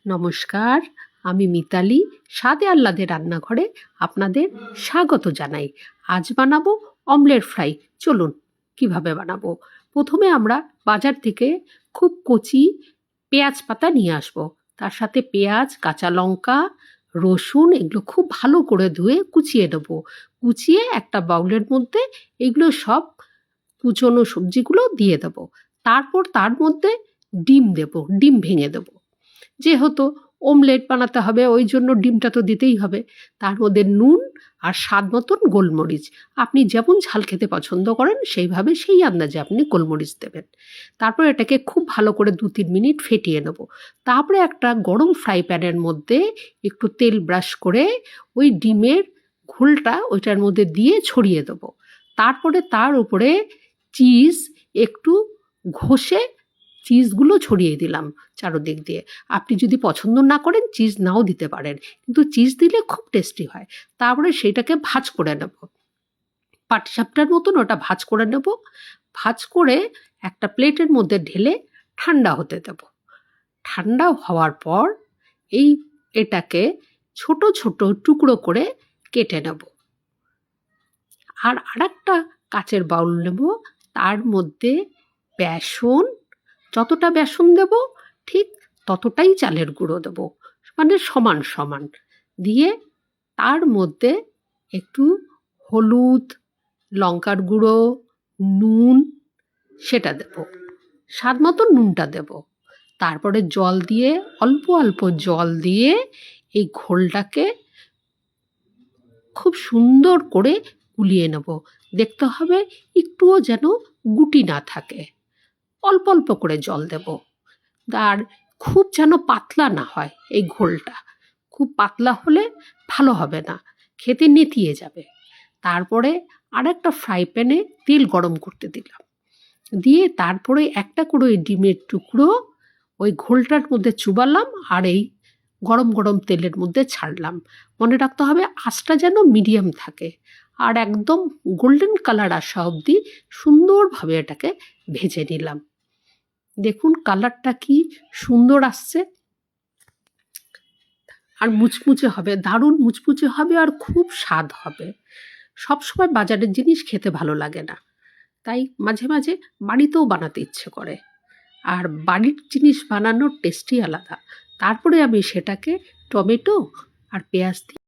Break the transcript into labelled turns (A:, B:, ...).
A: নমস্কার, আমি মিতালি স্বাদে আহ্লাদে রান্নাঘরে আপনাদের স্বাগত জানাই। আজ বানাবো অমলেট ফ্রাই। চলুন কিভাবে বানাবো। প্রথমে আমরা বাজার থেকে খুব কচি পেঁয়াজ পাতা নিয়ে আসবো। তার সাথে পেঁয়াজ, কাঁচা লঙ্কা, রসুন এগুলো খুব ভালো করে ধুয়ে কুচিয়ে নেবো। কুচিয়ে একটা বাউলের মধ্যে এগুলো সব কুচনো সবজিগুলো দিয়ে দেবো। তারপর তার মধ্যে ডিম দেবো, ডিম ভেঙে দেবো। যেহেতু অমলেট বানাতে হবে ওই জন্য ডিমটা তো দিতেই হবে। তার মধ্যে নুন আর স্বাদ মতন গোলমরিচ, আপনি যেমন ঝাল খেতে পছন্দ করেন সেইভাবে সেই আন্দাজে আপনি গোলমরিচ দেবেন। তারপর এটাকে খুব ভালো করে 2-3 মিনিট ফেটিয়ে নেব। তারপরে একটা গরম ফ্রাই প্যানের মধ্যে একটু তেল ব্রাশ করে ওই ডিমের ঘোলটা ওইটার মধ্যে দিয়ে ছড়িয়ে দেবো। তারপরে তার উপরে চিজ একটু ঘষে চিজগুলো ছড়িয়ে দিলাম চারদিক দিয়ে। আপনি যদি পছন্দ না করেন চিজ নাও দিতে পারেন, কিন্তু চিজ দিলে খুব টেস্টি হয়। তারপরে সেটাকে ভাজ করে নেব, পাটিসাপটার মতন ওটা ভাজ করে নেব। ভাজ করে একটা প্লেটের মধ্যে ঢেলে ঠান্ডা হতে দেব। ঠান্ডা হওয়ার পর এটাকে ছোট ছোট টুকরো করে কেটে নেব। আর আরেকটা কাচের বাউল নেব, তার মধ্যে বেসন, যতটা বেসন দেব ঠিক ততটাই চালের গুঁড়ো দেব, মানে সমান সমান দিয়ে তার মধ্যে একটু হলুদ, লঙ্কার গুঁড়ো, নুন সেটা দেব, স্বাদ মতো নুনটা দেব। তারপরে জল দিয়ে অল্প অল্প জল দিয়ে এই ঘোলটাকে খুব সুন্দর করে গুলিয়ে নেব। দেখতে হবে একটুও যেন গুটি না থাকে। অল্প অল্প করে জল দেব। আর খুব যেন পাতলা না হয় এই ঘোলটা। খুব পাতলা হলে ভালো হবে না, খেতে নেতিয়ে যাবে। তারপরে আরেকটা ফ্রাই প্যানে তেল গরম করতে দিলাম, দিয়ে তারপরে একটা করে ওই ডিমের টুকরো ওই ঘোলটার মধ্যে চুবালাম আর এই গরম গরম তেলের মধ্যে ছাড়লাম। মনে রাখতে হবে আঁচটা যেন মিডিয়াম থাকে, আর একদম গোল্ডেন কালার আসা অবধি সুন্দরভাবে এটাকে ভেজে নিলাম। দেখুন কালারটা কি সুন্দর আসছে, আর মুচমুচে হবে, দারুণ মুচমুচে হবে আর খুব স্বাদ হবে। সবসময় বাজারের জিনিস খেতে ভালো লাগে না, তাই মাঝে মাঝে বাড়িতেও বানাতে ইচ্ছে করে। আর বাড়ির জিনিস বানানোর টেস্টই আলাদা। তারপরে আমি সেটাকে টমেটো আর পেঁয়াজ দিয়ে